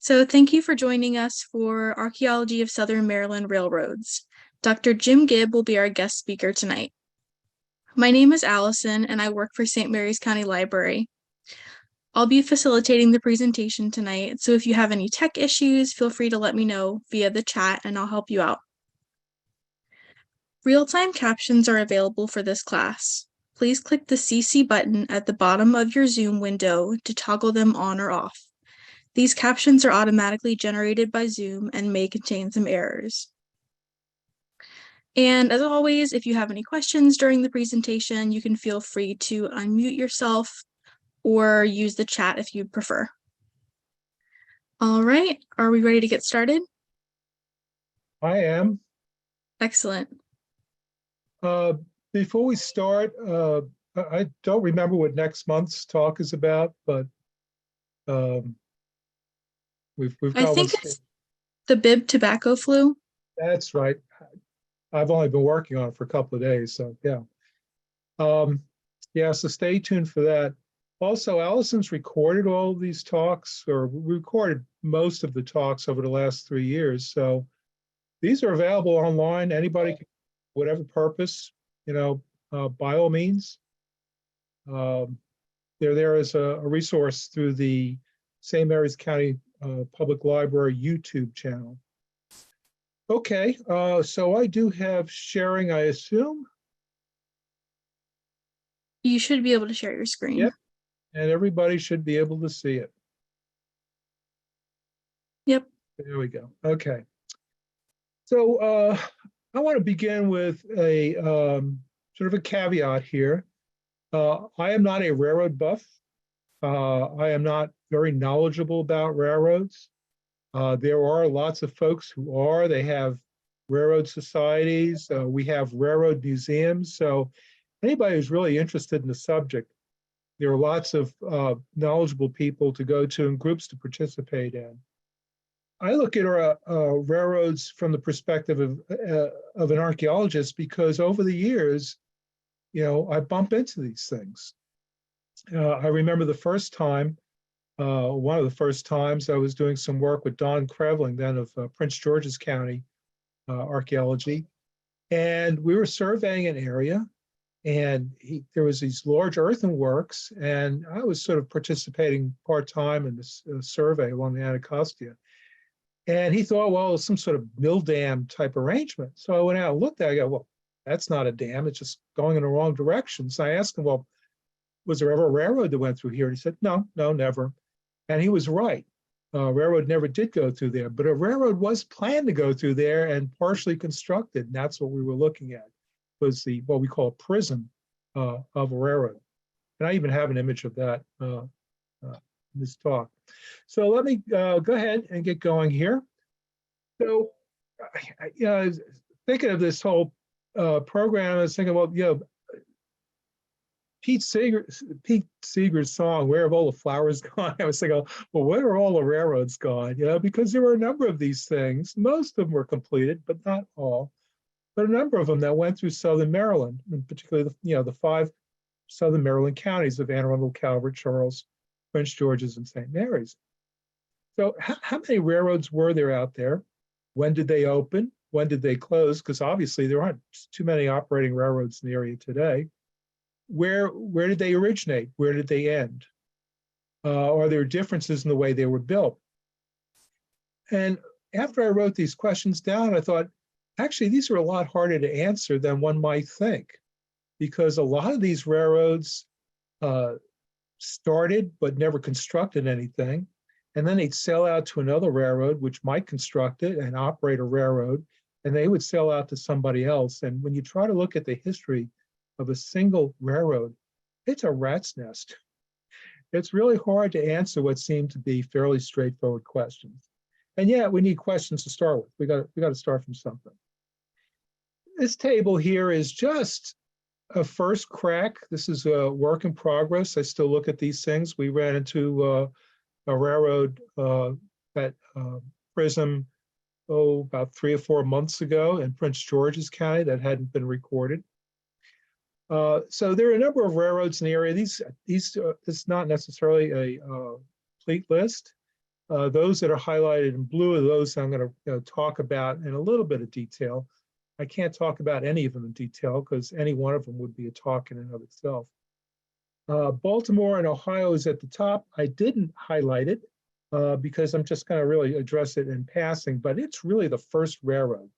So thank you for joining us for Archaeology of Southern Maryland Railroads. Dr. Jim Gibb will be our guest speaker tonight. My name is Allison and I work for St. Mary's County Library. I'll be facilitating the presentation tonight, so if you have any tech issues, feel free to let me know via the chat and I'll help you out. Real-time captions are available for this class. Please click the CC button at the bottom of your Zoom window to toggle them on or off. These captions are automatically generated by Zoom and may contain some errors. And as always, if you have any questions during the presentation, you can feel free to unmute yourself or use the chat if you'd prefer. All right, are we ready to get started? I am. Excellent. Before we start, I don't remember what next month's talk is about, but we've got I think it's the Bibb tobacco flu. That's right. I've only been working on it for a couple of days, so yeah. Yeah, so stay tuned for that. Also, Allison's recorded all of these talks, or recorded most of the talks over the last 3 years. So these are available online. Anybody can, whatever purpose, by all means. They're there as a resource through the St. Mary's County Public Library YouTube channel. Okay, so I do have sharing, I assume. You should be able to share your screen. Yep, and everybody should be able to see it. Yep. There we go. Okay. So I want to begin with a sort of a caveat here. I am not a railroad buff. I am not very knowledgeable about railroads. There are lots of folks who are. They have railroad societies. We have railroad museums. So anybody who's really interested in the subject, there are lots of knowledgeable people to go to and groups to participate in. I look at railroads from the perspective of an archaeologist because over the years, I bump into these things. I remember the first time, one of the first times I was doing some work with Don Krevling, then of Prince George's County Archaeology, and we were surveying an area, and there was these large earthenworks, and I was sort of participating part-time in this survey along the Anacostia. And he thought, well, it's some sort of mill dam type arrangement. So I went out and looked at it. I go, well, that's not a dam. It's just going in the wrong direction. So I asked him, well, was there ever a railroad that went through here? And he said, no, never. And he was right. Railroad never did go through there, but a railroad was planned to go through there and partially constructed. And that's what we were looking at, was what we call a prism of a railroad. And I even have an image of that in this talk. So let me go ahead and get going here. So, thinking of this whole program, I was thinking, well, Pete Seeger's song, "Where Have All the Flowers Gone?" I was thinking, well, where are all the railroads gone? Because there were a number of these things. Most of them were completed, but not all. But a number of them that went through Southern Maryland, and particularly the 5 Southern Maryland counties of Anne Arundel, Calvert, Charles, Prince George's, and St. Mary's. So how many railroads were there out there? When did they open? When did they close? Because obviously there aren't too many operating railroads in the area today. Where did they originate? Where did they end? Are there differences in the way they were built? And after I wrote these questions down, I thought, actually, these are a lot harder to answer than one might think, because a lot of these railroads started but never constructed anything. And then they'd sell out to another railroad, which might construct it and operate a railroad, and they would sell out to somebody else. And when you try to look at the history of a single railroad, it's a rat's nest. It's really hard to answer what seem to be fairly straightforward questions. And yet we need questions to start with. We got to start from something. This table here is just a first crack. This is a work in progress. I still look at these things. We ran into a railroad at Prism, about 3 or 4 months ago in Prince George's County that hadn't been recorded. So there are a number of railroads in the area. These it's not necessarily a complete list. Those that are highlighted in blue are those I'm going to talk about in a little bit of detail. I can't talk about any of them in detail because any one of them would be a talk in and of itself. Baltimore and Ohio is at the top. I didn't highlight it because I'm just going to really address it in passing, but it's really the first railroad.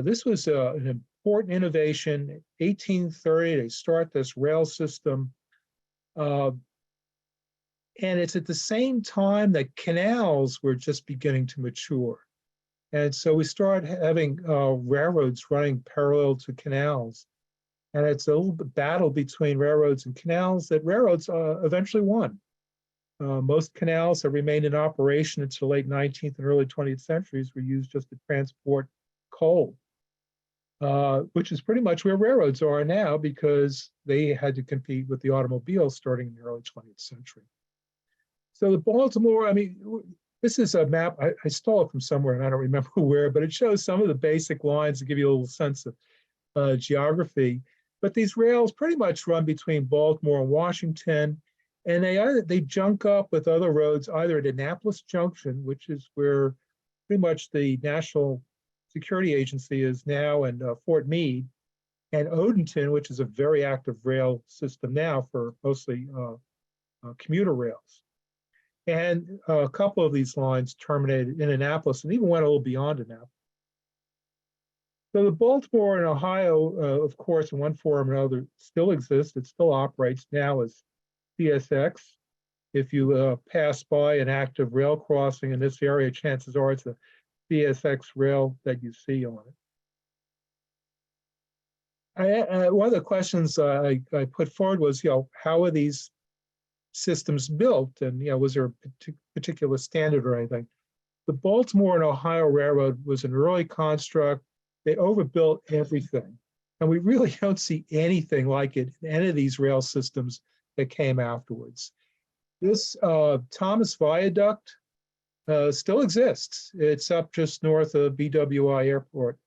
This was an important innovation. 1830, they start this rail system. And it's at the same time that canals were just beginning to mature. And so we started having railroads running parallel to canals. And it's a little bit battle between railroads and canals that railroads eventually won. Most canals that remained in operation until the late 19th and early 20th centuries were used just to transport coal, which is pretty much where railroads are now because they had to compete with the automobile starting in the early 20th century. So the Baltimore, I mean, this is a map, I stole it from somewhere and I don't remember where, but it shows some of the basic lines to give you a little sense of geography. But these rails pretty much run between Baltimore and Washington, and they junk up with other roads, either at Annapolis Junction, which is where pretty much the National Security Agency is now, and Fort Meade, and Odenton, which is a very active rail system now for mostly commuter rails. And a couple of these lines terminated in Annapolis and even went a little beyond Annapolis. So the Baltimore and Ohio, of course, in one form or another, still exists. It still operates now as CSX. If you pass by an active rail crossing in this area, chances are it's a CSX rail that you see on it. One of the questions I put forward was, how are these systems built, and was there a particular standard or anything? The Baltimore and Ohio Railroad was an early construct. They overbuilt everything, and we really don't see anything like it in any of these rail systems that came afterwards. This Thomas Viaduct still exists. It's up just north of BWI Airport.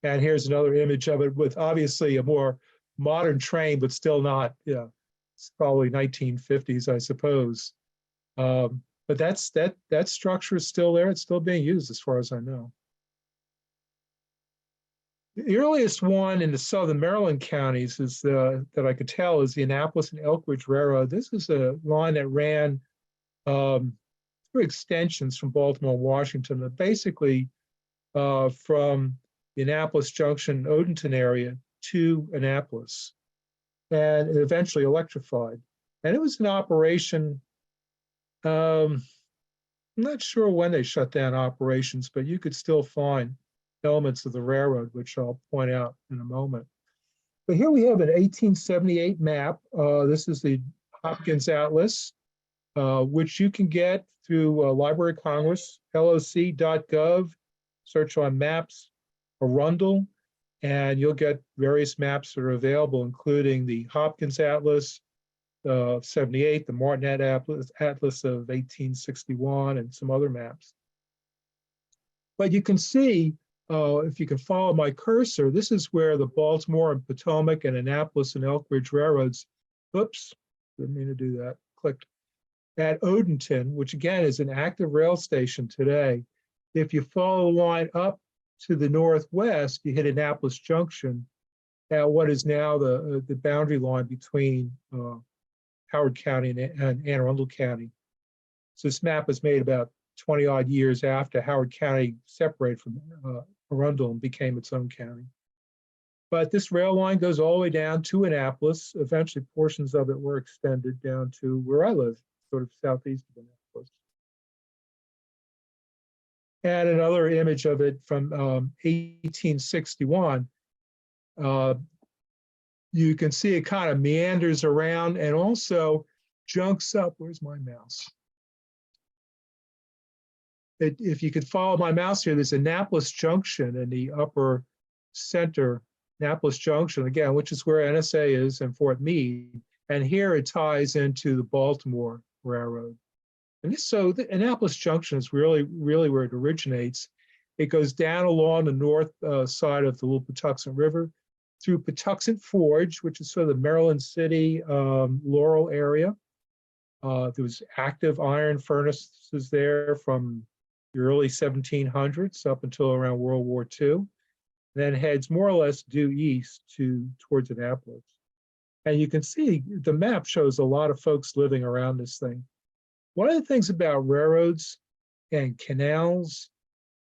And here's another image of it with obviously a more modern train, but still not, it's probably 1950s, I suppose. But that structure is still there. It's still being used as far as I know. The earliest one in the southern Maryland counties is that I could tell is the Annapolis and Elkridge Railroad. This is a line that ran through extensions from Baltimore, Washington, basically from the Annapolis Junction, Odenton area to Annapolis, and it eventually electrified. And it was in operation, I'm not sure when they shut down operations, but you could still find elements of the railroad, which I'll point out in a moment. But here we have an 1878 map. This is the Hopkins Atlas, which you can get through Library of Congress, loc.gov, search on maps, Arundel, and you'll get various maps that are available, including the Hopkins Atlas of 78, the Martinet Atlas of 1861, and some other maps. But you can see, if you can follow my cursor, this is where the Baltimore and Potomac and Annapolis and Elkridge railroads, oops, didn't mean to do that, clicked, at Odenton, which again is an active rail station today. If you follow the line up to the northwest, you hit Annapolis Junction at what is now the boundary line between Howard County and Anne Arundel County. So this map was made about 20 odd years after Howard County separated from Arundel and became its own county. But this rail line goes all the way down to Annapolis. Eventually portions of it were extended down to where I live, sort of southeast of Annapolis. And another image of it from 1861. You can see it kind of meanders around and also junks up. Where's my mouse? If you could follow my mouse here, there's Annapolis Junction in the upper center, Annapolis Junction, again, which is where NSA is and Fort Meade. And here it ties into the Baltimore Railroad. And so the Annapolis Junction is really where it originates. It goes down along the north side of the Little Patuxent River, through Patuxent Forge, which is sort of the Maryland City, Laurel area. There was active iron furnaces there from the early 1700s up until around World War II. Then heads more or less due east towards Annapolis. And you can see the map shows a lot of folks living around this thing. One of the things about railroads and canals,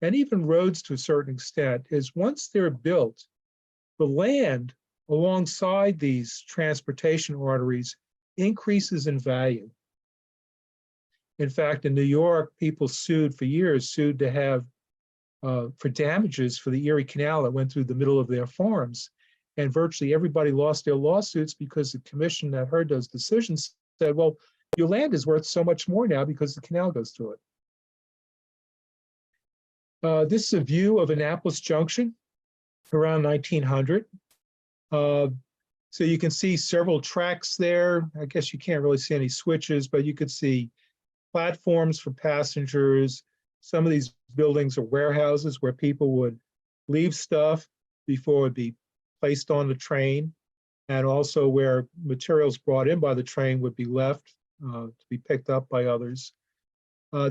and even roads to a certain extent, is once they're built, the land alongside these transportation arteries increases in value. In fact, in New York, people sued for years, to have for damages for the Erie Canal that went through the middle of their farms. And virtually everybody lost their lawsuits because the commission that heard those decisions said, well, your land is worth so much more now because the canal goes through it. This is a view of Annapolis Junction around 1900. So you can see several tracks there. I guess you can't really see any switches, but you could see platforms for passengers. Some of these buildings are warehouses where people would leave stuff before it would be placed on the train, and also where materials brought in by the train would be left to be picked up by others.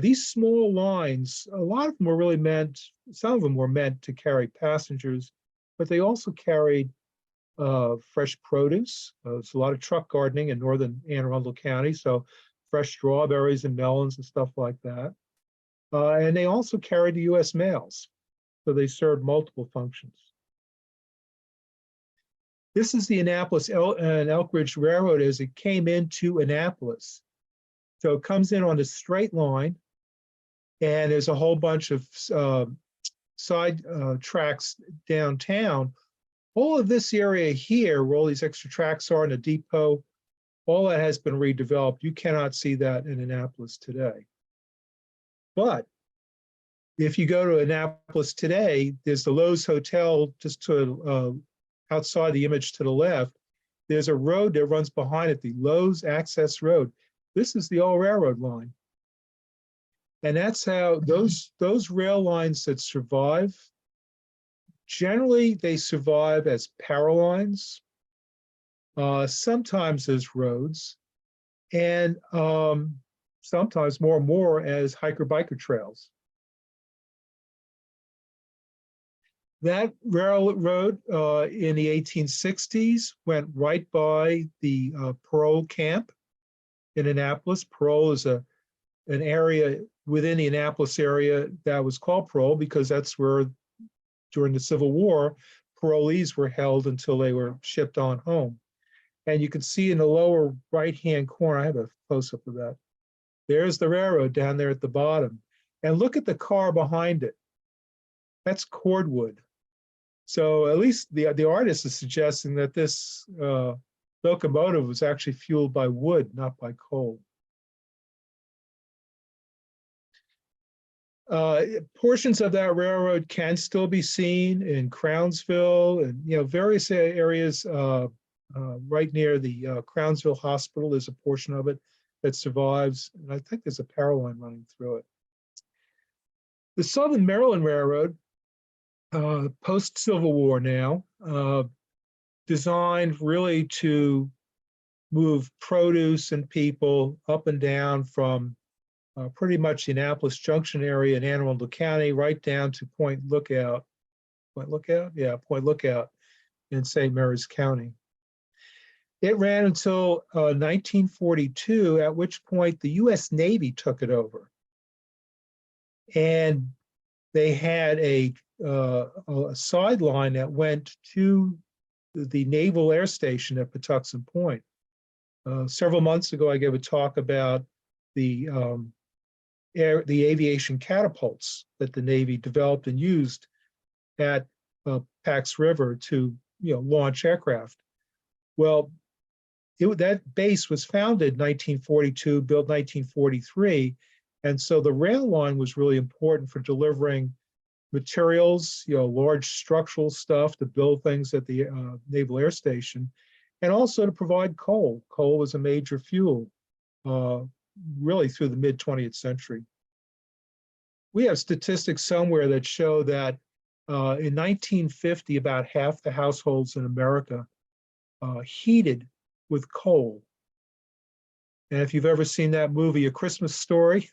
These small lines, a lot of them were really meant, some of them were meant to carry passengers, but they also carried fresh produce. There's a lot of truck gardening in northern Anne Arundel County, so fresh strawberries and melons and stuff like that. And they also carried the U.S. mails, so they served multiple functions. This is the Annapolis and Elkridge Railroad as it came into Annapolis. So it comes in on a straight line, and there's a whole bunch of side tracks downtown. All of this area here, where all these extra tracks are in a depot, all that has been redeveloped. You cannot see that in Annapolis today. But if you go to Annapolis today, there's the Lowe's Hotel just to outside the image to the left. There's a road that runs behind it, the Lowe's Access Road. This is the old railroad line. And that's how those rail lines that survive, generally they survive as power lines, sometimes as roads, and sometimes more and more as hiker-biker trails. That railroad in the 1860s went right by the parole camp in Annapolis. Parole is an area within the Annapolis area that was called parole because that's where, during the Civil War, parolees were held until they were shipped on home. And you can see in the lower right-hand corner, I have a close-up of that. There's the railroad down there at the bottom. And look at the car behind it. That's cordwood. So at least the artist is suggesting that this locomotive was actually fueled by wood, not by coal. Portions of that railroad can still be seen in Crownsville and various areas right near the Crownsville Hospital. There's a portion of it that survives, and I think there's a power line running through it. The Southern Maryland Railroad, post-Civil War now, designed really to move produce and people up and down from pretty much the Annapolis Junction area in Anne Arundel County right down to Point Lookout. Point Lookout? Yeah, Point Lookout in St. Mary's County. It ran until 1942, at which point the U.S. Navy took it over. And they had a sideline that went to the Naval Air Station at Patuxent Point. Several months ago, I gave a talk about the aviation catapults that the Navy developed and used at Pax River to launch aircraft. Well, that base was founded in 1942, built 1943, and so the rail line was really important for delivering materials, large structural stuff to build things at the Naval Air Station, and also to provide coal. Coal was a major fuel really through the mid-20th century. We have statistics somewhere that show that In 1950, about half the households in America heated with coal. And if you've ever seen that movie, A Christmas Story,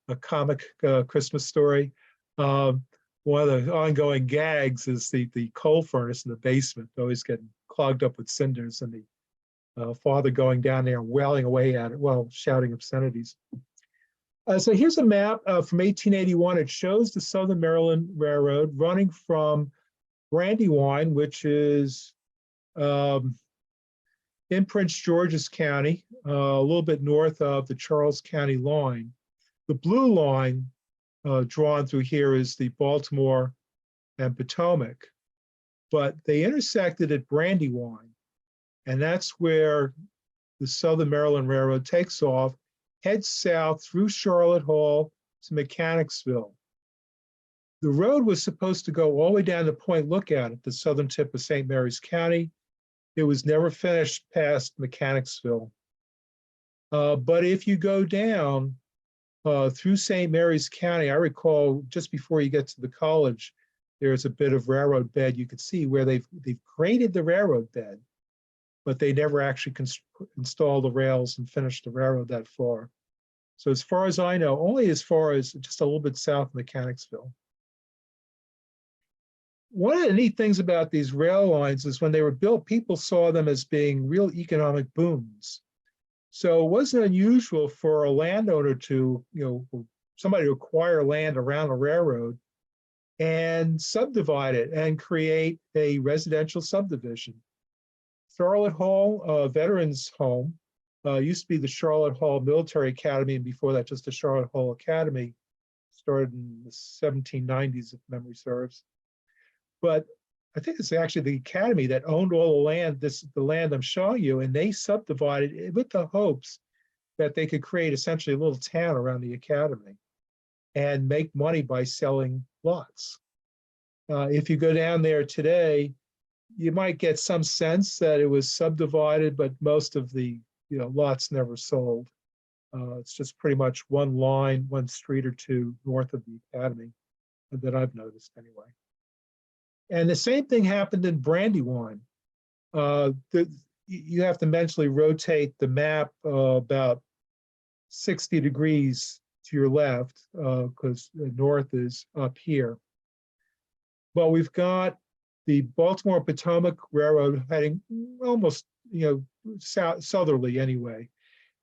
a comic Christmas story, one of the ongoing gags is the coal furnace in the basement always getting clogged up with cinders, and the father going down there and wailing away at it while shouting obscenities. So here's a map from 1881. It shows the Southern Maryland Railroad running from Brandywine, which is in Prince George's County, a little bit north of the Charles County line. The blue line drawn through here is the Baltimore and Potomac, but they intersected at Brandywine, and that's where the Southern Maryland Railroad takes off, heads south through Charlotte Hall to Mechanicsville. The road was supposed to go all the way down to Point Lookout at the southern tip of St. Mary's County. It was never finished past Mechanicsville. But if you go down through St. Mary's County, I recall just before you get to the college, there's a bit of railroad bed you could see where they've graded the railroad bed, but they never actually installed the rails and finished the railroad that far. So as far as I know, only as far as just a little bit south of Mechanicsville. One of the neat things about these rail lines is when they were built, people saw them as being real economic booms. So it wasn't unusual for a landowner to, somebody to acquire land around a railroad and subdivide it and create a residential subdivision. Charlotte Hall Veterans Home used to be the Charlotte Hall Military Academy, and before that, just the Charlotte Hall Academy. Started in the 1790s, if memory serves. But I think it's actually the academy that owned all the land, the land I'm showing you, and they subdivided it with the hopes that they could create essentially a little town around the academy and make money by selling lots. If you go down there today, you might get some sense that it was subdivided, but most of the lots never sold. It's just pretty much one line, one street or two north of the academy that I've noticed anyway. And the same thing happened in Brandywine. You have to mentally rotate the map about 60 degrees to your left because the north is up here. But we've got the Baltimore Potomac Railroad heading almost, southerly anyway.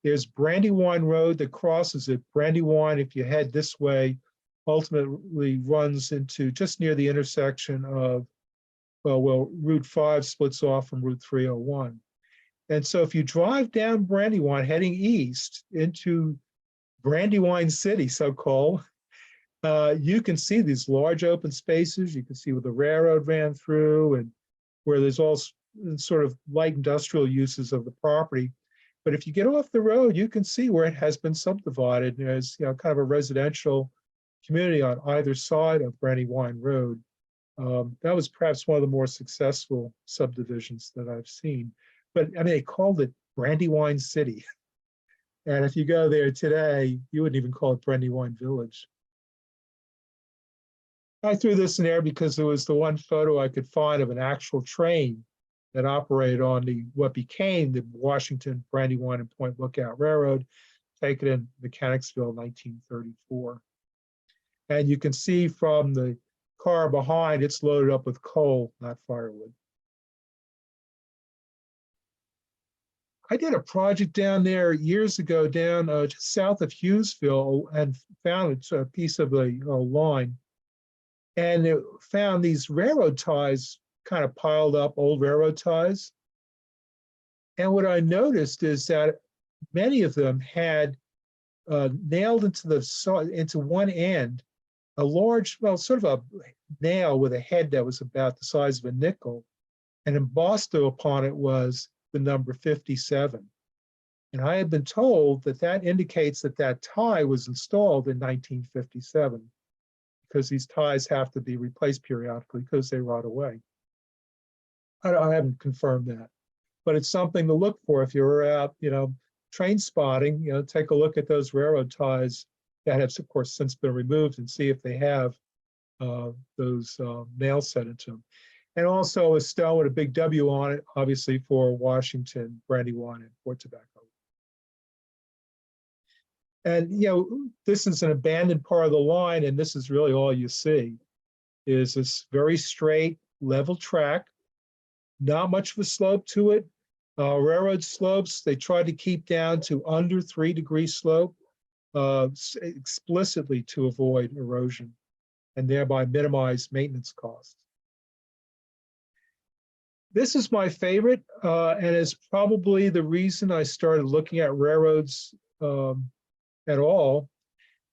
There's Brandywine Road that crosses it. Brandywine, if you head this way, ultimately runs into just near the intersection of, Route 5 splits off from Route 301. And so if you drive down Brandywine heading east into Brandywine City, so-called, you can see these large open spaces. You can see where the railroad ran through and where there's all sort of light industrial uses of the property. But if you get off the road, you can see where it has been subdivided. There's kind of a residential community on either side of Brandywine Road. That was perhaps one of the more successful subdivisions that I've seen. But I mean, they called it Brandywine City. And if you go there today, you wouldn't even call it Brandywine Village. I threw this in there because it was the one photo I could find of an actual train that operated on what became the Washington, Brandywine, and Point Lookout Railroad, taken in Mechanicsville, 1934. And you can see from the car behind, it's loaded up with coal, not firewood. I did a project down there years ago, down just south of Hughesville, and found a piece of the line. And it found these railroad ties kind of piled up, old railroad ties. And what I noticed is that many of them had nailed into one end a large, sort of a nail with a head that was about the size of a nickel, and embossed upon it was the number 57. And I had been told that that indicates that that tie was installed in 1957, because these ties have to be replaced periodically because they rot away. I haven't confirmed that, but it's something to look for if you're out, train spotting. Take a look at those railroad ties that have, of course, since been removed and see if they have those nails set into them. And also a stone with a big W on it, obviously for Washington, Brandywine, and Port Tobacco. And, you know, this is an abandoned part of the line, and this is really all you see, is this very straight, level track, not much of a slope to it. Railroad slopes, they tried to keep down to under 3-degree slope, explicitly to avoid erosion and thereby minimize maintenance costs. This is my favorite, and is probably the reason I started looking at railroads at all.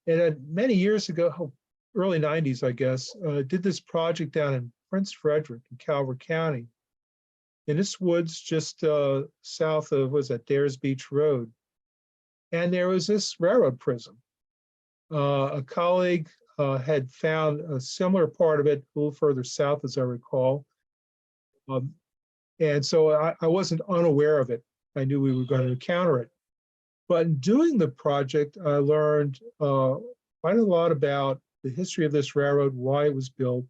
And many years ago, early 90s, I guess, did this project down in Prince Frederick in Calvert County, in this woods just south of, was that Dares Beach Road. And there was this railroad prism. A colleague had found a similar part of it a little further south, as I recall. And so I wasn't unaware of it. I knew we were going to encounter it. But in doing the project, I learned quite a lot about the history of this railroad, why it was built,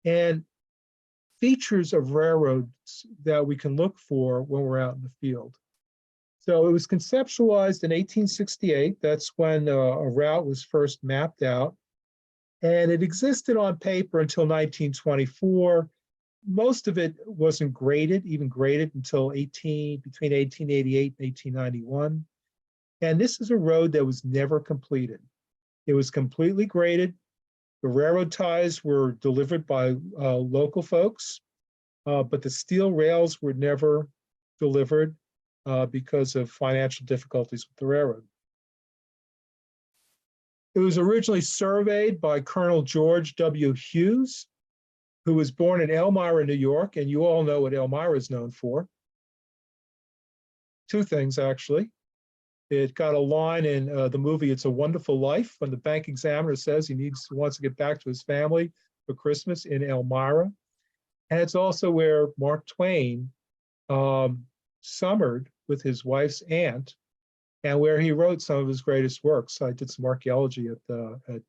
and features of railroads that we can look for when we're out in the field. So it was conceptualized in 1868. That's when a route was first mapped out. And it existed on paper until 1924. Most of it wasn't graded, even graded until between 1888 and 1891. And this is a road that was never completed. It was completely graded. The railroad ties were delivered by local folks, but the steel rails were never delivered because of financial difficulties with the railroad. It was originally surveyed by Colonel George W. Hughes, who was born in Elmira, New York, and you all know what Elmira is known for. Two things, actually. It got a line in the movie It's a Wonderful Life when the bank examiner says he wants to get back to his family for Christmas in Elmira. And it's also where Mark Twain summered with his wife's aunt and where he wrote some of his greatest works. I did some archaeology at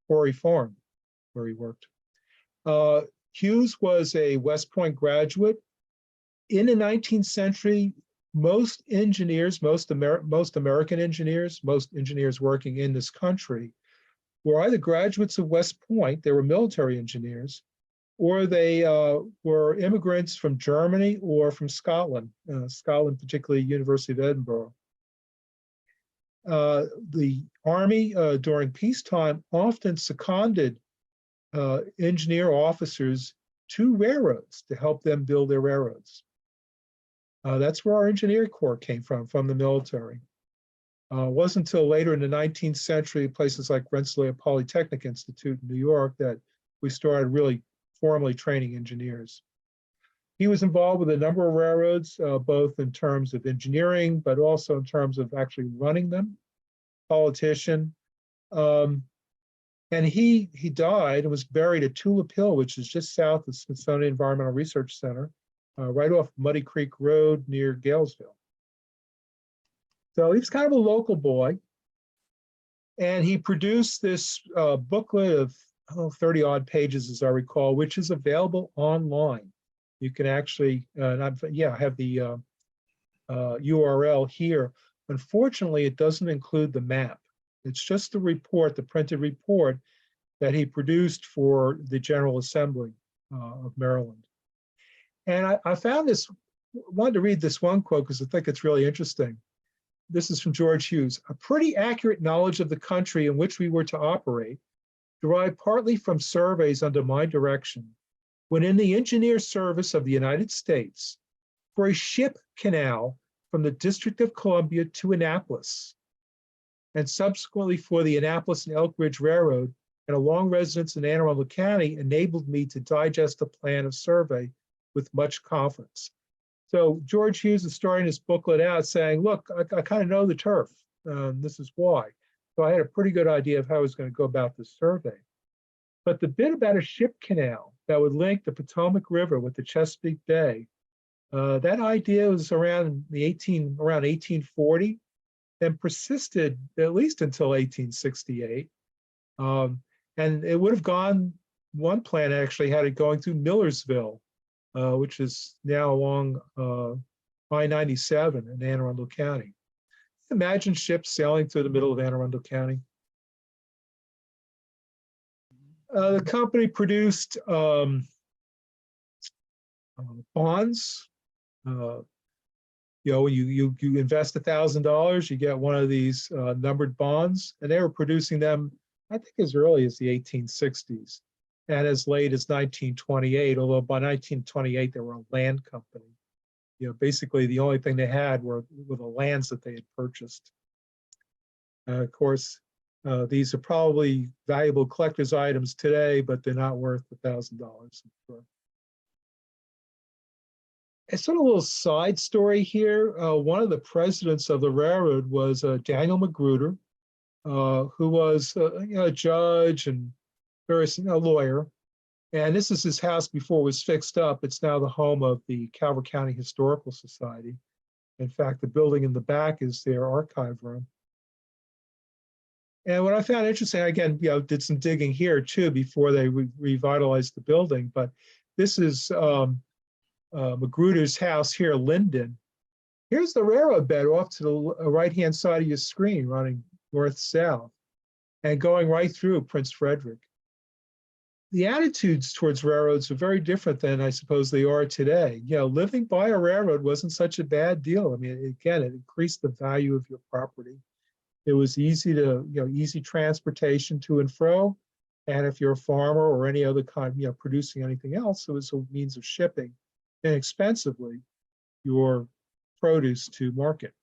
Quarry Farm, where he worked. Hughes was a West Point graduate. In the 19th century, most engineers, most American engineers, most engineers working in this country were either graduates of West Point, they were military engineers, or they were immigrants from Germany or from Scotland, Scotland, particularly University of Edinburgh. The Army during peacetime often seconded engineer officers to railroads to help them build their railroads. That's where our engineering corps came from the military. It wasn't until later in the 19th century, places like Rensselaer Polytechnic Institute in New York, that we started really formally training engineers. He was involved with a number of railroads, both in terms of engineering, but also in terms of actually running them, politician. And he died and was buried at Tulip Hill, which is just south of the Smithsonian Environmental Research Center, right off Muddy Creek Road near Galesville. So he was kind of a local boy. And he produced this booklet of 30 odd pages, as I recall, which is available online. You can actually, I have the URL here. Unfortunately, it doesn't include the map. It's just the report, the printed report that he produced for the General Assembly of Maryland. And I found this, wanted to read this one quote because I think it's really interesting. This is from George Hughes. A pretty accurate knowledge of the country in which we were to operate, derived partly from surveys under my direction, when in the engineer service of the United States, for a ship canal from the District of Columbia to Annapolis, and subsequently for the Annapolis and Elkridge Railroad, and a long residence in Anne Arundel County enabled me to digest the plan of survey with much confidence. So George Hughes is starting this booklet out saying, look, I kind of know the turf. This is why. So I had a pretty good idea of how I was going to go about this survey. But the bit about a ship canal that would link the Potomac River with the Chesapeake Bay, that idea was around 1840 and persisted at least until 1868. And it would have gone one plant actually had it going through Millersville, which is now along I-97 in Anne Arundel County. Imagine ships sailing through the middle of Anne Arundel County. The company produced bonds. When you invest $1,000, you get one of these numbered bonds, and they were producing them, I think, as early as the 1860s and as late as 1928. Although by 1928 they were a land company. Basically the only thing they had were the lands that they had purchased. Of course, these are probably valuable collector's items today, but they're not worth $1,000. It's sort of a little side story here. One of the presidents of the railroad was Daniel Magruder, who was a judge and various lawyer. And this is his house before it was fixed up. It's now the home of the Calvert County Historical Society. In fact, the building in the back is their archive room. And what I found interesting, again, did some digging here too before they revitalized the building. But this is Magruder's house here, Linden. Here's the railroad bed off to the right-hand side of your screen, running north-south and going right through Prince Frederick. The attitudes towards railroads are very different than I suppose they are today. Living by a railroad wasn't such a bad deal. I mean, again, it increased the value of your property. It was easy transportation to and fro. And if you're a farmer or any other kind, producing anything else, it was a means of shipping inexpensively your produce to market.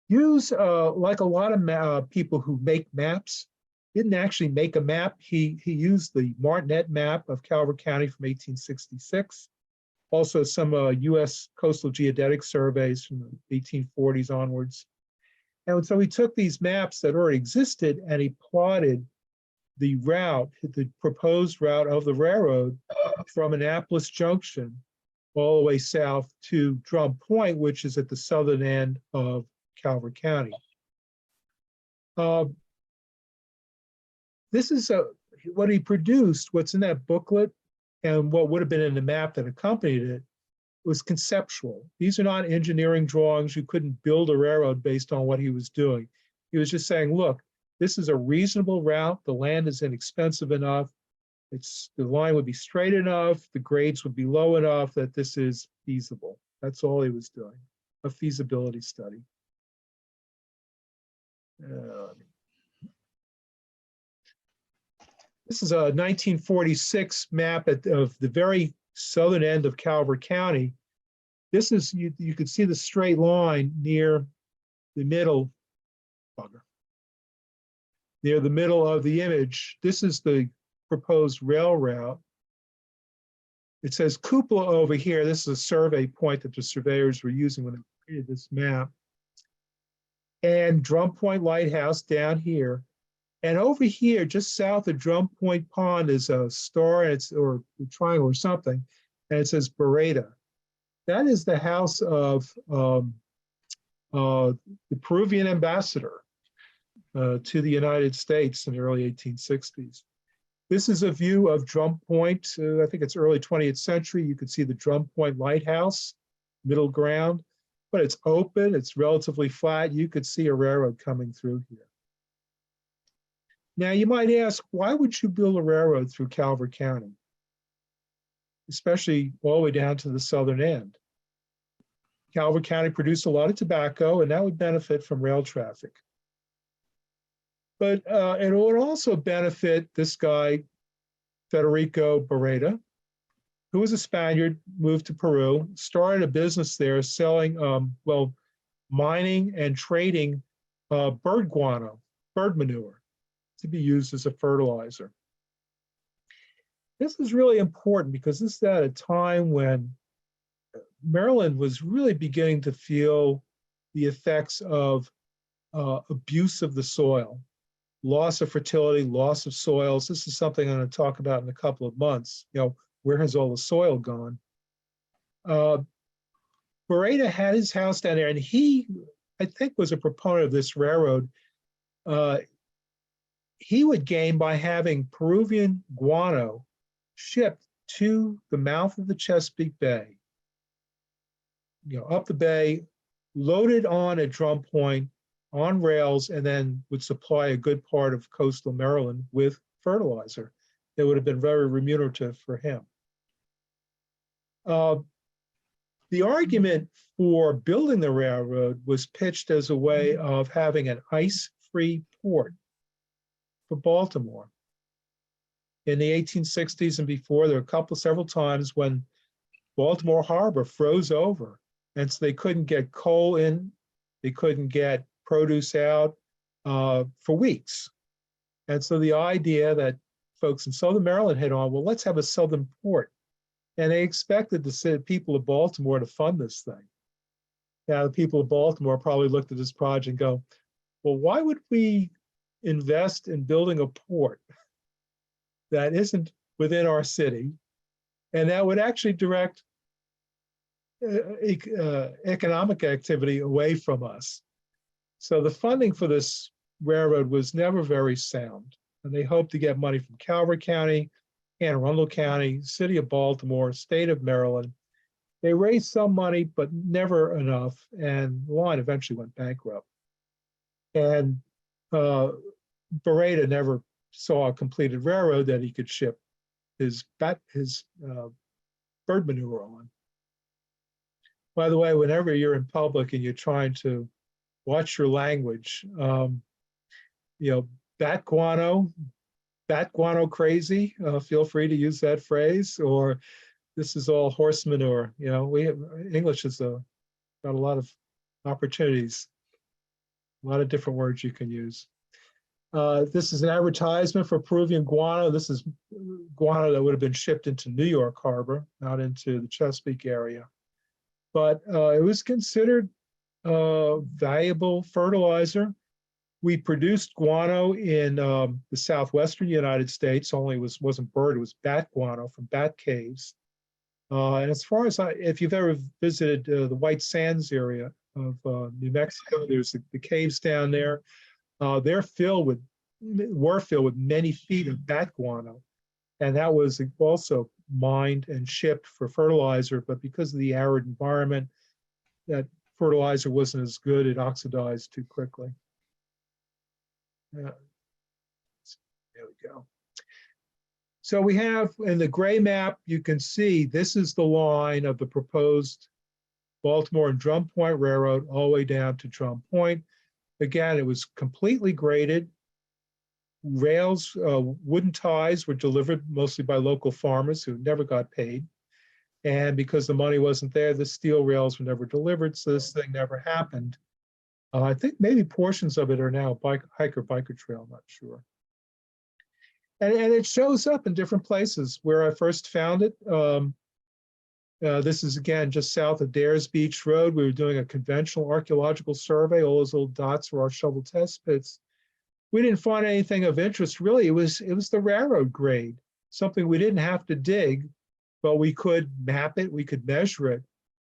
Hughes, like a lot of people who make maps, didn't actually make a map. He used the Martinet map of Calvert County from 1866. Also some US coastal geodetic surveys from the 1840s onwards. And so he took these maps that already existed and he plotted the proposed route of the railroad from Annapolis Junction all the way south to Drum Point, which is at the southern end of Calvert County. This is what he produced, what's in that booklet, and what would have been in the map that accompanied it was conceptual. These are not engineering drawings. You couldn't build a railroad based on what he was doing. He was just saying, look, this is a reasonable route. The land is inexpensive enough. The line would be straight enough. The grades would be low enough that this is feasible. That's all he was doing, a feasibility study. This is a 1946 map of the very southern end of Calvert County. This is, you can see the straight line near the middle, near the middle of the image. This is the proposed rail route. It says Cupola over here. This is a survey point that the surveyors were using when they created this map. And Drum Point Lighthouse down here. And over here, just south of Drum Point Pond, is a star, or a triangle or something, and it says Beretta. That is the house of the Peruvian ambassador to the United States in the early 1860s. This is a view of Drum Point. I think it's early 20th century. You could see the Drum Point Lighthouse, middle ground, but it's open, it's relatively flat. You could see a railroad coming through here. Now, you might ask, why would you build a railroad through Calvert County, especially all the way down to the southern end? Calvert County produced a lot of tobacco, and that would benefit from rail traffic. But it would also benefit this guy, Federico Beretta, who was a Spaniard, moved to Peru, started a business there selling, mining and trading bird guano, bird manure, to be used as a fertilizer. This is really important because this is at a time when Maryland was really beginning to feel the effects of abuse of the soil, loss of fertility, loss of soils. This is something I'm going to talk about in a couple of months. Where has all the soil gone? Beretta had his house down there, and he, I think, was a proponent of this railroad. he would gain by having Peruvian guano shipped to the mouth of the Chesapeake Bay, up the bay, loaded on at Drum Point on rails, and then would supply a good part of coastal Maryland with fertilizer. It would have been very remunerative for him. The argument for building the railroad was pitched as a way of having an ice-free port for Baltimore. In the 1860s and before, there were several times when Baltimore Harbor froze over, and so they couldn't get coal in, they couldn't get produce out for weeks. And so the idea that folks in Southern Maryland hit on, well, let's have a southern port. And they expected the people of Baltimore to fund this thing. Now, the people of Baltimore probably looked at this project and go, well, why would we invest in building a port that isn't within our city and that would actually direct economic activity away from us? So the funding for this railroad was never very sound. And they hoped to get money from Calvert County, Anne Arundel County, City of Baltimore, State of Maryland. They raised some money, but never enough, and the line eventually went bankrupt. And Beretta never saw a completed railroad that he could ship his bird manure on. By the way, whenever you're in public and you're trying to watch your language, bat guano crazy, feel free to use that phrase, or this is all horse manure. English has got a lot of opportunities, a lot of different words you can use. This is an advertisement for Peruvian guano. This is guano that would have been shipped into New York Harbor, not into the Chesapeake area. But it was considered valuable fertilizer. We produced guano in the southwestern United States, only wasn't bird, it was bat guano from bat caves. And as far as if you've ever visited the White Sands area of New Mexico, there's the caves down there. Were filled with many feet of bat guano. And that was also mined and shipped for fertilizer, but because of the arid environment, that fertilizer wasn't as good, it oxidized too quickly. There we go. So we have in the gray map, you can see this is the line of the proposed Baltimore and Drum Point Railroad all the way down to Drum Point. Again, it was completely graded. Rails, wooden ties were delivered mostly by local farmers who never got paid. And because the money wasn't there, the steel rails were never delivered, so this thing never happened. I think maybe portions of it are now hiker-biker trail, I'm not sure. And it shows up in different places. Where I first found it, this is again just south of Dares Beach Road. We were doing a conventional archaeological survey. All those little dots were our shovel test pits. We didn't find anything of interest, really. It was the railroad grade, something we didn't have to dig, but we could map it, we could measure it.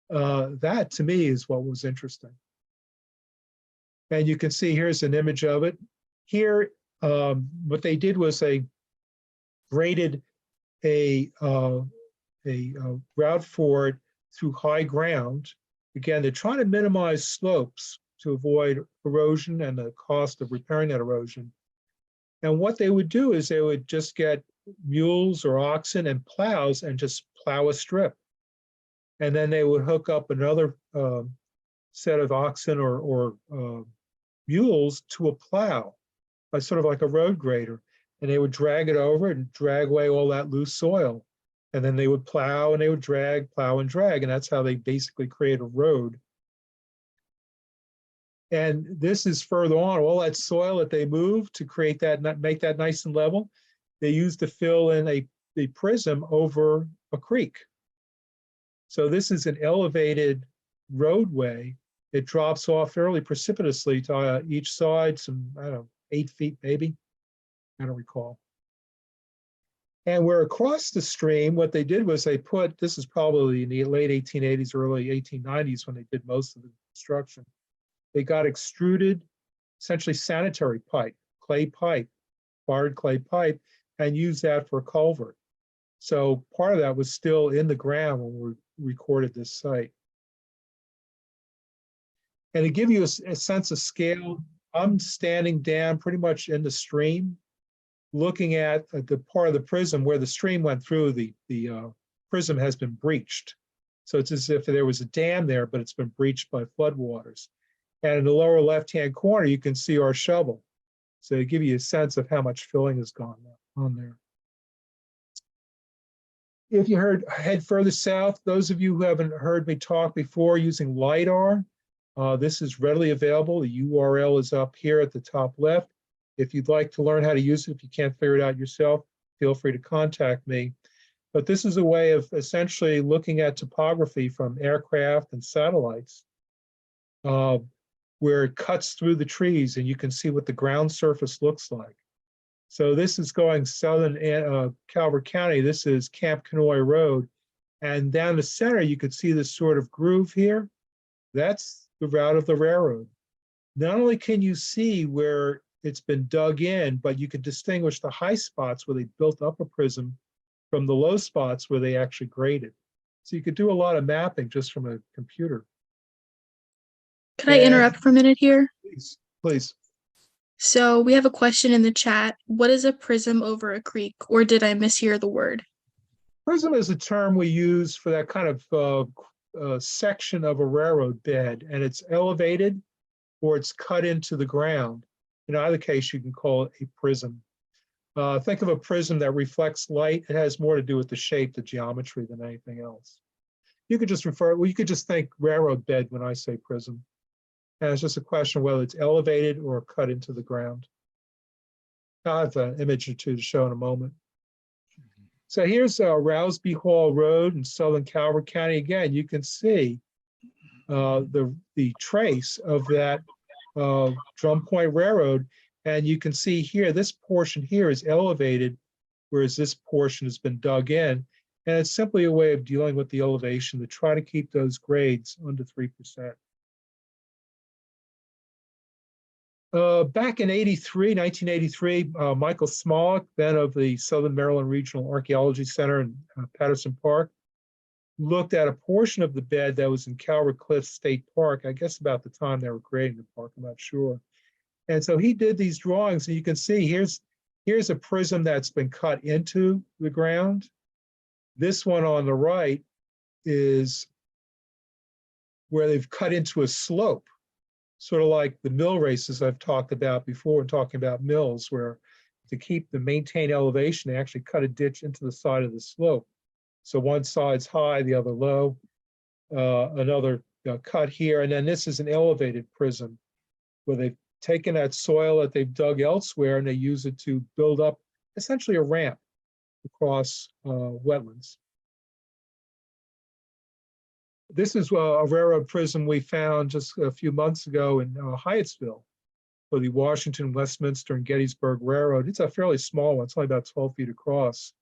That, to me, is what was interesting. And you can see here's an image of it. Here, what they did was they graded a route for it through high ground. Again, they're trying to minimize slopes to avoid erosion and the cost of repairing that erosion. And what they would do is they would just get mules or oxen and plows and just plow a strip. And then they would hook up another set of oxen or mules to a plow, sort of like a road grader. And they would drag it over and drag away all that loose soil. And then they would plow and they would drag, plow and drag. And that's how they basically create a road. And this is further on, all that soil that they moved to create that, make that nice and level, they used to fill in a prism over a creek. So this is an elevated roadway. It drops off fairly precipitously to each side, some, I don't know, 8 feet maybe, I don't recall. And where across the stream, what they did was they put, this is probably in the late 1880s, early 1890s when they did most of the construction. They got extruded, essentially sanitary pipe, clay pipe, fired clay pipe and used that for a culvert. So part of that was still in the ground when we recorded this site. And to give you a sense of scale, I'm standing down pretty much in the stream, looking at the part of the prism where the stream went through. The prism has been breached. So it's as if there was a dam there, but it's been breached by floodwaters. And in the lower left-hand corner, you can see our shovel. So to give you a sense of how much filling has gone on there. If you head further south, those of you who haven't heard me talk before using LiDAR, this is readily available. The URL is up here at the top left. If you'd like to learn how to use it, if you can't figure it out yourself, feel free to contact me. But this is a way of essentially looking at topography from aircraft and satellites, where it cuts through the trees and you can see what the ground surface looks like. So this is going southern Calvert County. This is Camp Canoy Road. And down the center, you could see this sort of groove here. That's the route of the railroad. Not only can you see where it's been dug in, but you can distinguish the high spots where they built up a prism from the low spots where they actually graded. So you could do a lot of mapping just from a computer. Could I interrupt for a minute here? Please, please. So we have a question in the chat. What is a prism over a creek, or did I mishear the word? Prism is a term we use for that kind of section of a railroad bed, and it's elevated or it's cut into the ground. In either case, you can call it a prism. Think of a prism that reflects light. It has more to do with the shape, the geometry than anything else. You could just you could just think railroad bed when I say prism. And it's just a question of whether it's elevated or cut into the ground. I'll have an image or two to show in a moment. So here's Rousby Hall Road in southern Calvert County. Again, you can see the trace of that Drum Point Railroad. And you can see here, this portion here is elevated, whereas this portion has been dug in. And it's simply a way of dealing with the elevation to try to keep those grades under 3%. Back in 1983, Michael Smolik, then of the Southern Maryland Regional Archaeology Center in Patterson Park, looked at a portion of the bed that was in Calvert Cliffs State Park, I guess about the time they were creating the park, I'm not sure. And so he did these drawings, and you can see here's a prism that's been cut into the ground. This one on the right is where they've cut into a slope, sort of like the mill races I've talked about before, talking about mills, where to maintain elevation, they actually cut a ditch into the side of the slope. So one side's high, the other low, another cut here. And then this is an elevated prism where they've taken that soil that they've dug elsewhere and they use it to build up essentially a ramp across wetlands. This is a railroad prism we found just a few months ago in Hyattsville for the Washington, Westminster, and Gettysburg Railroad. It's a fairly small one. It's only about 12 feet across.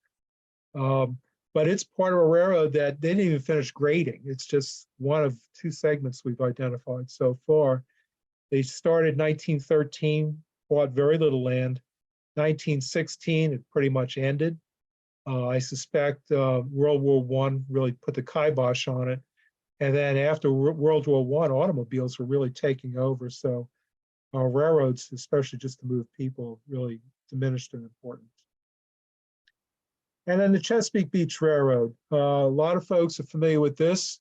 But it's part of a railroad that they didn't even finish grading. It's just one of two segments we've identified so far. They started 1913, bought very little land. 1916, it pretty much ended. I suspect World War I really put the kibosh on it. And then after World War I, automobiles were really taking over. So railroads, especially just to move people, really diminished in importance. And then the Chesapeake Beach Railroad. A lot of folks are familiar with this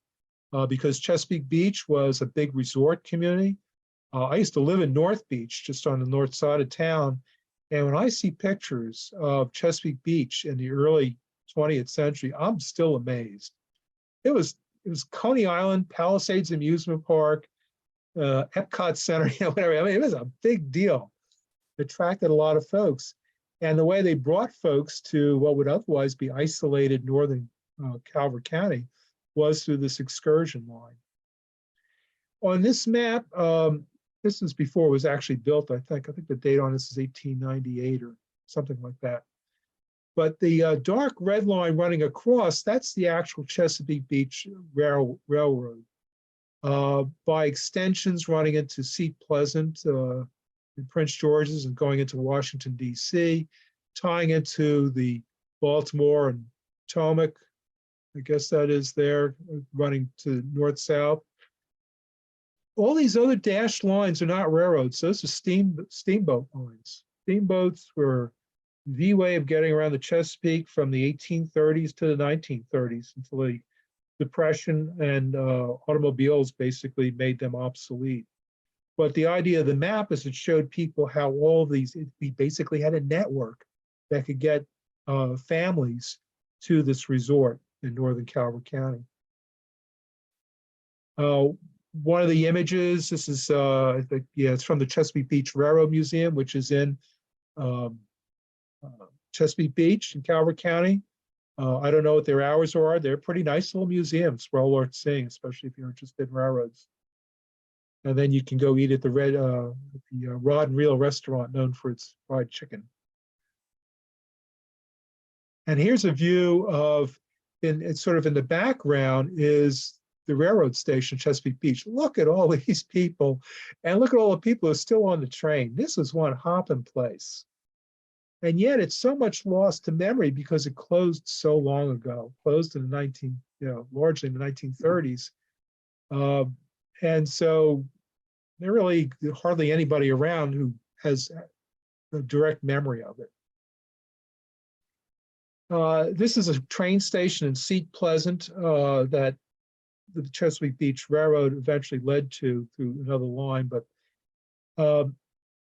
because Chesapeake Beach was a big resort community. I used to live in North Beach, just on the north side of town. And when I see pictures of Chesapeake Beach in the early 20th century, I'm still amazed. It was Coney Island, Palisades Amusement Park, Epcot Center, whatever. I mean, it was a big deal. It attracted a lot of folks. And the way they brought folks to what would otherwise be isolated northern Calvert County was through this excursion line. On this map, this is before it was actually built, I think. I think the date on this is 1898 or something like that. But the dark red line running across, that's the actual Chesapeake Beach Railroad. By extensions running into Seat Pleasant, in Prince George's and going into Washington, D.C., tying into the Baltimore and Potomac. I guess that is there, running to north-south. All these other dashed lines are not railroads. Those are steamboat lines. Steamboats were the way of getting around the Chesapeake from the 1830s to the 1930s until the Depression and automobiles basically made them obsolete. But the idea of the map is it showed people how all of these, we basically had a network that could get families to this resort in northern Calvert County. One of the images, this is, I think, yeah, it's from the Chesapeake Beach Railroad Museum, which is in Chesapeake Beach in Calvert County. I don't know what their hours are. They're pretty nice little museums, well worth seeing, especially if you're interested in railroads. And then you can go eat at the Rod and Reel restaurant, known for its fried chicken. And here's a view of, it's sort of in the background is the railroad station, Chesapeake Beach. Look at all these people, and look at all the people who are still on the train. This is one hopping place. And yet it's so much lost to memory because it closed so long ago, closed in the largely in the 1930s. And so there really hardly anybody around who has a direct memory of it. This is a train station in Seat Pleasant that the Chesapeake Beach Railroad eventually led to through another line, but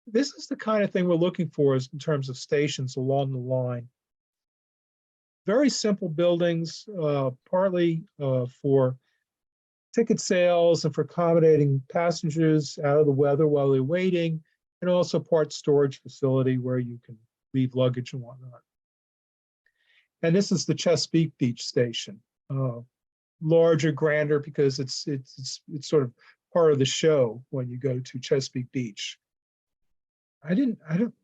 this is the kind of thing we're looking for in terms of stations along the line. Very simple buildings, partly for ticket sales and for accommodating passengers out of the weather while they're waiting, and also part storage facility where you can leave luggage and whatnot. And this is the Chesapeake Beach station, larger, grander, because it's sort of part of the show when you go to Chesapeake Beach. I didn't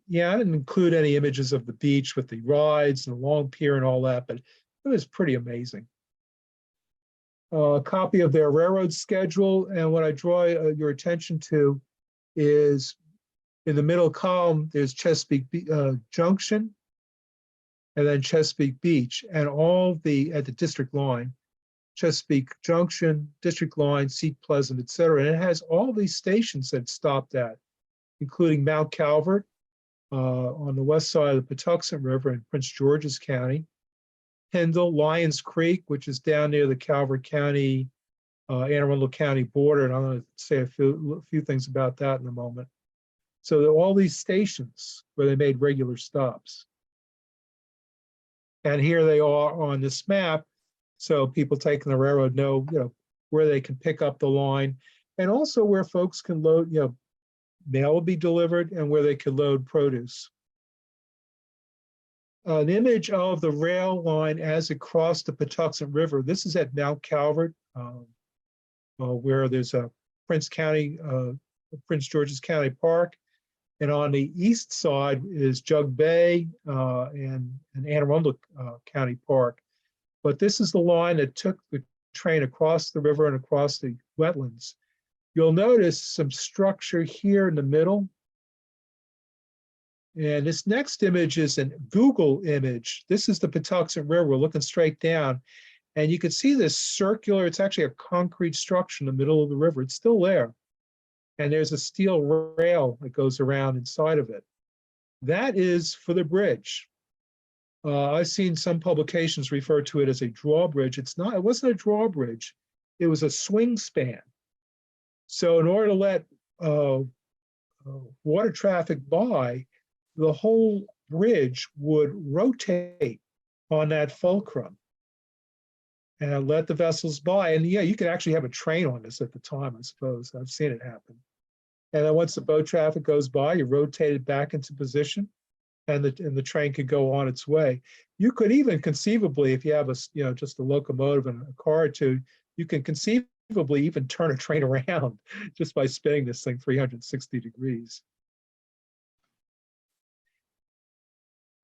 include any images of the beach with the rides and the long pier and all that, but it was pretty amazing. A copy of their railroad schedule, and what I draw your attention to is in the middle column, there's Chesapeake Junction, and then Chesapeake Beach, and all at the district line, Chesapeake Junction, district line, Seat Pleasant, et cetera. And it has all these stations that it stopped at, including Mount Calvert on the west side of the Patuxent River in Prince George's County, Hindle, Lyons Creek, which is down near the Calvert County, Anne Arundel County border, and I'm going to say a few things about that in a moment. So there are all these stations where they made regular stops. And here they are on this map, so people taking the railroad know, where they can pick up the line, and also where folks can load, mail will be delivered, and where they can load produce. An image of the rail line as it crossed the Patuxent River. This is at Mount Calvert, where there's a Prince George's County Park. And on the east side is Jug Bay and Anne Arundel County Park. But this is the line that took the train across the river and across the wetlands. You'll notice some structure here in the middle. And this next image is a Google image. This is the Patuxent River. We're looking straight down. And you can see this circular, it's actually a concrete structure in the middle of the river. It's still there. And there's a steel rail that goes around inside of it. That is for the bridge. I've seen some publications refer to it as a drawbridge. It's not, it wasn't a drawbridge. It was a swing span. So in order to let water traffic by, the whole bridge would rotate on that fulcrum and let the vessels by. And yeah, you could actually have a train on this at the time, I suppose. I've seen it happen. And then once the boat traffic goes by, you rotate it back into position, and the train could go on its way. You could even conceivably, if you have just a locomotive and a car or two, you can conceivably even turn a train around just by spinning this thing 360 degrees.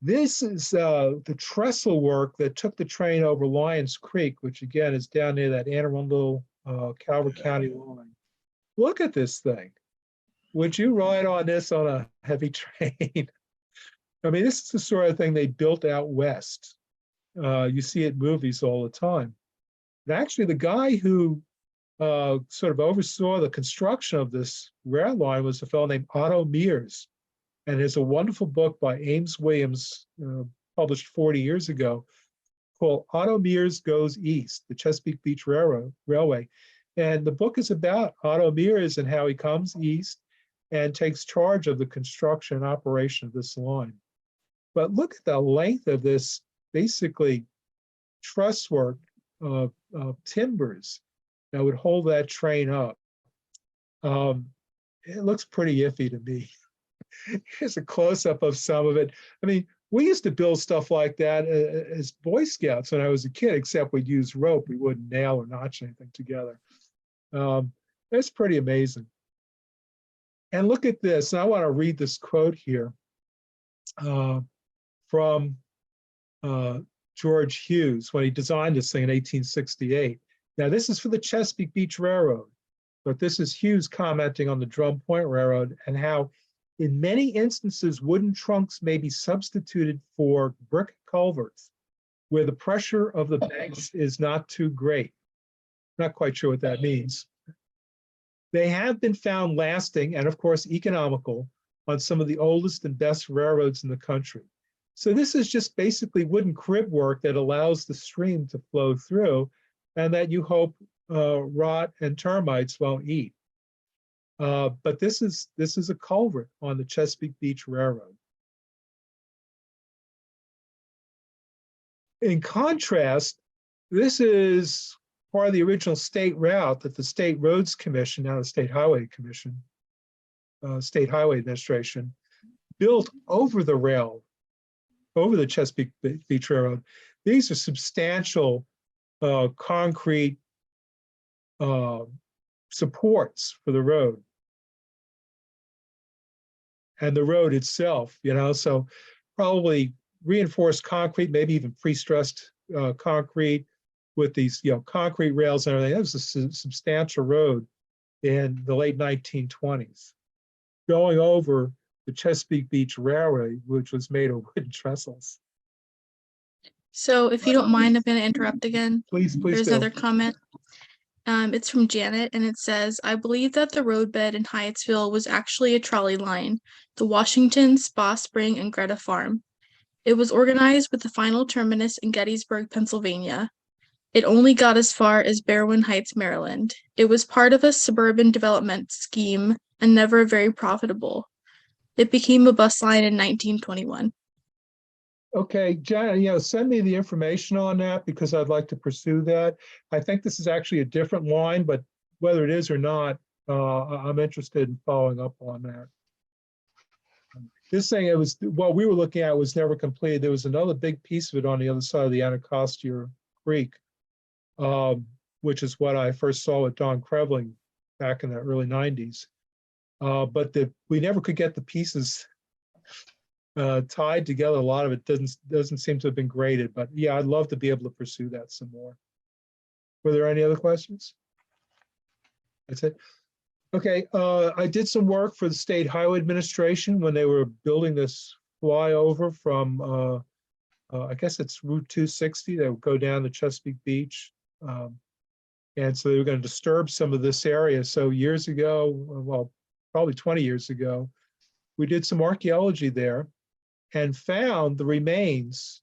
This is the trestle work that took the train over Lyons Creek, which again is down near that Anne Arundel, Calvert County line. Look at this thing. would you ride on this on a heavy train? I mean, this is the sort of thing they built out west. You see it in movies all the time. And actually, the guy who sort of oversaw the construction of this rail line was a fellow named Otto Mears. And there's a wonderful book by Ames Williams, published 40 years ago, called Otto Mears Goes East, the Chesapeake Beach Railway. And the book is about Otto Mears and how he comes east and takes charge of the construction and operation of this line. But look at the length of this, basically truss work of timbers that would hold that train up. It looks pretty iffy to me. Here's a close-up of some of it. I mean, we used to build stuff like that as Boy Scouts when I was a kid, except we'd use rope. We wouldn't nail or notch anything together. It's pretty amazing. And look at this. And I want to read this quote here from George Hughes when he designed this thing in 1868. Now, this is for the Chesapeake Beach Railroad, but this is Hughes commenting on the Drum Point Railroad and how in many instances, wooden trunks may be substituted for brick culverts where the pressure of the banks is not too great. Not quite sure what that means. They have been found lasting and, of course, economical on some of the oldest and best railroads in the country. So this is just basically wooden crib work that allows the stream to flow through and that you hope rot and termites won't eat. But this is a culvert on the Chesapeake Beach Railroad. In contrast, this is part of the original state route that the State Roads Commission, now the State Highway Commission, State Highway Administration, built over the rail, over the Chesapeake Beach Railroad. These are substantial concrete supports for the road. And the road itself, so probably reinforced concrete, maybe even pre-stressed concrete with these, concrete rails and everything. That was a substantial road in the late 1920s, going over the Chesapeake Beach Railway, which was made of wooden trestles. So if you don't mind, I'm going to interrupt again. Please There's do. another comment. It's from Janet, and it says, I believe that the roadbed in Hyattsville was actually a trolley line, the Washington, Spa Spring, and Greta Farm. It was organized with the final terminus in Gettysburg, Pennsylvania. It only got as far as Berwyn Heights, Maryland. It was part of a suburban development scheme and never very profitable. It became a bus line in 1921. Okay, Janet, send me the information on that because I'd like to pursue that. I think this is actually a different line, but whether it is or not, I'm interested in following up on that. This thing, what we were looking at was never completed. There was another big piece of it on the other side of the Anacostia Creek, which is what I first saw with Don Krevling back in the early 90s. But we never could get the pieces tied together. A lot of it doesn't seem to have been graded, but yeah, I'd love to be able to pursue that some more. Were there any other questions? That's it. Okay, I did some work for the State Highway Administration when they were building this flyover from, I guess it's Route 260 that would go down to Chesapeake Beach. And so they were going to disturb some of this area. So years ago, well, probably 20 years ago, we did some archaeology there and found the remains,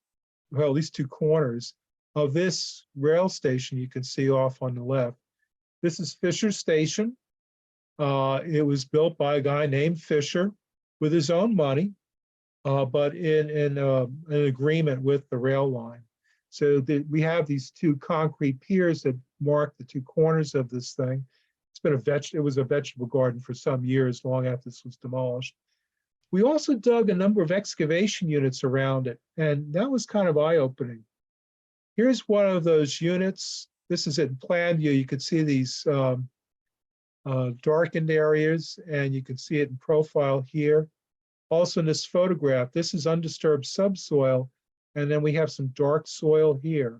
well, at least two corners of this rail station you can see off on the left. This is Fischer Station. It was built by a guy named Fischer with his own money, but in an agreement with the rail line. So we have these two concrete piers that mark the two corners of this thing. It was a vegetable garden for some years, long after this was demolished. We also dug a number of excavation units around it, and that was kind of eye-opening. Here's one of those units. This is in plan view. You can see these darkened areas, and you can see it in profile here. Also in this photograph, this is undisturbed subsoil, and then we have some dark soil here.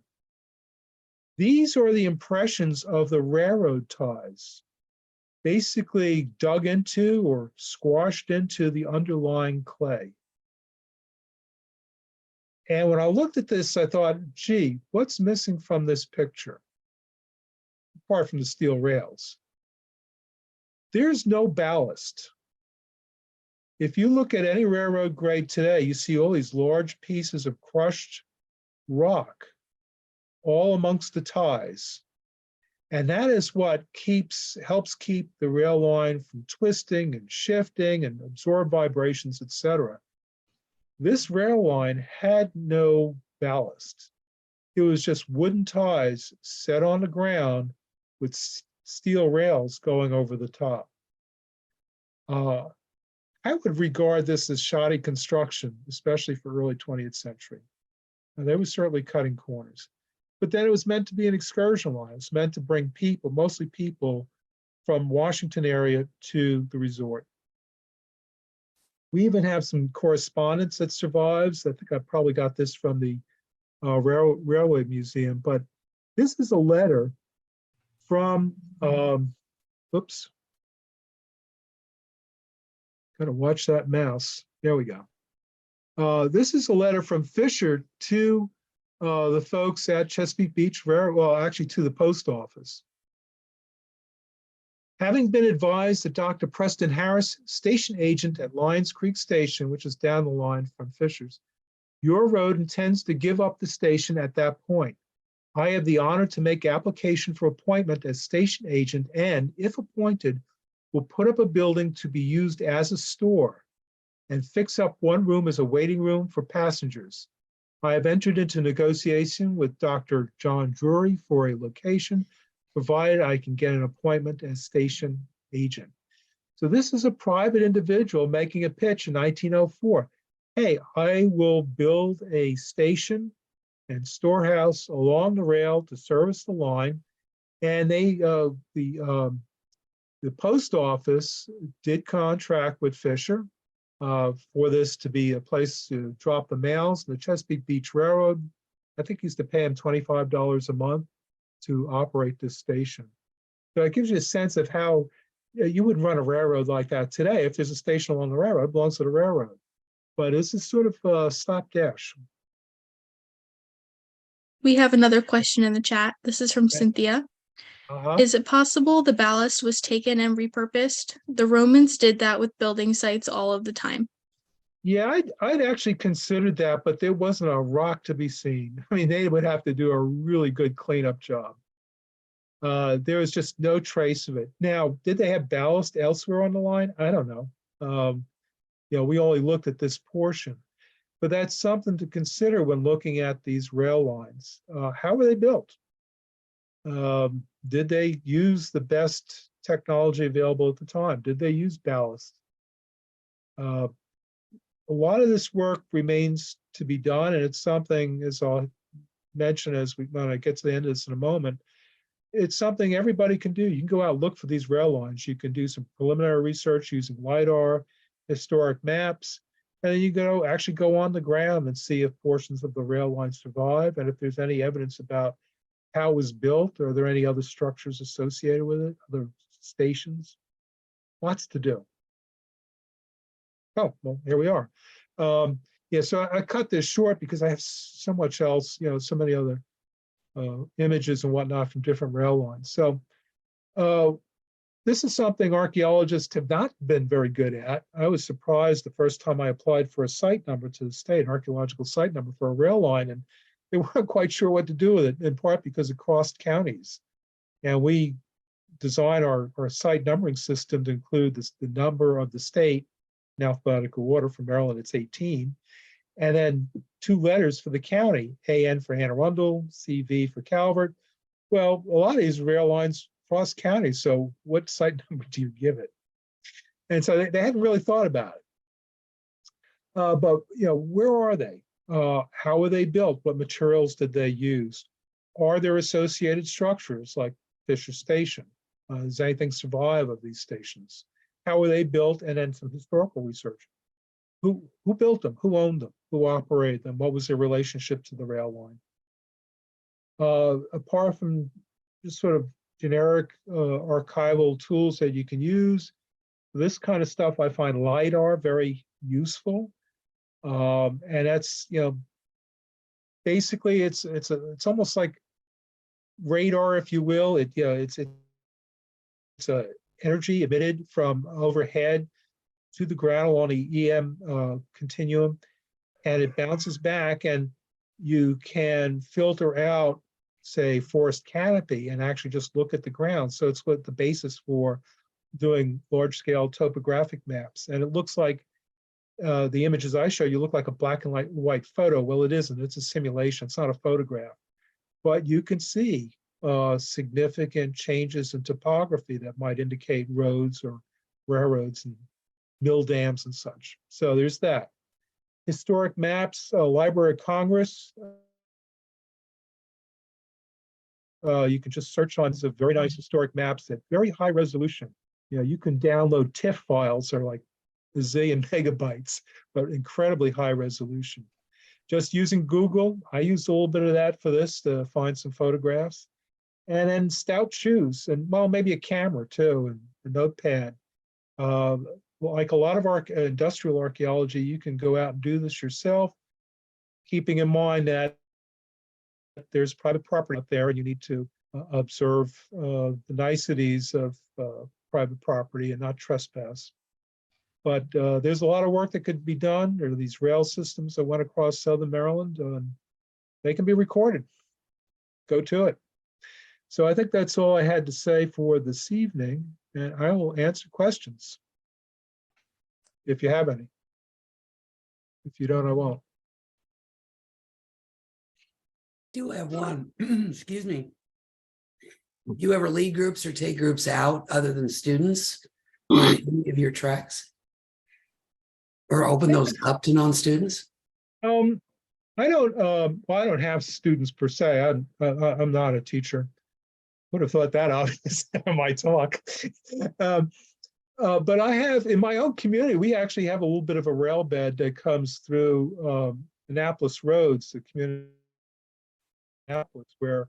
These are the impressions of the railroad ties. basically dug into or squashed into the underlying clay. And when I looked at this, I thought, gee, what's missing from this picture? Apart from the steel rails. There's no ballast. If you look at any railroad grade today, you see all these large pieces of crushed rock all amongst the ties. And that is what helps keep the rail line from twisting and shifting and absorb vibrations, etc. This rail line had no ballast. It was just wooden ties set on the ground with steel rails going over the top. I would regard this as shoddy construction, especially for early 20th century. Now, they were certainly cutting corners. But then it was meant to be an excursion line. It was meant to bring people, mostly people from Washington area, to the resort. We even have some correspondence that survives. I think I probably got this from the Railway Museum, but this is a letter from, oops, gotta watch that mouse. There we go. This is a letter from Fischer to the folks at Chesapeake Beach, well, actually to the post office. Having been advised that Dr. Preston Harris, station agent at Lions Creek Station, which is down the line from Fisher's, your road intends to give up the station at that point. I have the honor to make application for appointment as station agent and, if appointed, will put up a building to be used as a store and fix up one room as a waiting room for passengers. I have entered into negotiation with Dr. John Drury for a location, provided I can get an appointment as station agent. So this is a private individual making a pitch in 1904. Hey, I will build a station and storehouse along the rail to service the line. And the post office did contract with Fisher for this to be a place to drop the mails. The Chesapeake Beach Railroad, I think, used to pay him $25 a month to operate this station. So it gives you a sense of how you wouldn't run a railroad like that today. If there's a station along the railroad, it belongs to the railroad. But this is sort of slapdash. We have another question in the chat. This is from Cynthia. Is it possible the ballast was taken and repurposed? The Romans did that with building sites all of the time. Yeah, I'd actually considered that, but there wasn't a rock to be seen. I mean, they would have to do a really good cleanup job. There was just no trace of it. Now, did they have ballast elsewhere on the line? I don't know. We only looked at this portion, but that's something to consider when looking at these rail lines. How were they built? Did they use the best technology available at the time? Did they use ballast? A lot of this work remains to be done, and it's something, as I'll mention when I get to the end of this in a moment, it's something everybody can do. You can go out and look for these rail lines. You can do some preliminary research using LIDAR, historic maps, and then you actually go on the ground and see if portions of the rail line survive, and if there's any evidence about how it was built. Are there any other structures associated with it, other stations? Lots to do. Oh, well, here we are. Yeah, so I cut this short because I have so much else, so many other images and whatnot from different rail lines. So this is something archaeologists have not been very good at. I was surprised the first time I applied for a site number to the state, archaeological site number for a rail line, and they weren't quite sure what to do with it, in part because it crossed counties. And we designed our site numbering system to include the number of the state in alphabetical order. For Maryland, it's 18. And then 2 letters for the county, AN for Anne Arundel, CV for Calvert. Well, a lot of these rail lines cross counties, so what site number do you give it? And so they hadn't really thought about it. But where are they? How were they built? What materials did they use? Are there associated structures like Fisher Station? Does anything survive of these stations? How were they built? And then some historical research. Who built them? Who owned them? Who operated them? What was their relationship to the rail line? Apart from just sort of generic archival tools that you can use. This kind of stuff, I find LiDAR very useful. And that's, basically it's almost like radar, if you will. It's energy emitted from overhead to the ground along the EM continuum, and it bounces back, and you can filter out, say, forest canopy and actually just look at the ground. So it's what the basis for doing large-scale topographic maps. And it looks like the images I show you look like a black and white photo. Well, it isn't. It's a simulation. It's not a photograph. But you can see significant changes in topography that might indicate roads or railroads and mill dams and such. So there's that. Historic maps, Library of Congress. You can just search on some very nice historic maps at very high resolution. You can download TIFF files that are like a zillion megabytes, but incredibly high resolution. Just using Google, I used a little bit of that for this to find some photographs. And then stout shoes, and well, maybe a camera too, and a notepad. Like a lot of industrial archaeology, you can go out and do this yourself, keeping in mind that there's private property out there and you need to observe the niceties of private property and not trespass. But there's a lot of work that could be done. There are these rail systems that went across southern Maryland, and they can be recorded. Go to it. So I think that's all I had to say for this evening, and I will answer questions if you have any. If you don't, I won't. Do have one. Excuse me. Do you ever lead groups or take groups out other than students on any of your tracks? Or open those up to non-students? I don't have students per se. I'm not a teacher. Would have thought that obvious in my talk. But I have, in my own community, we actually have a little bit of a rail bed that comes through Annapolis roads, the community of Annapolis, where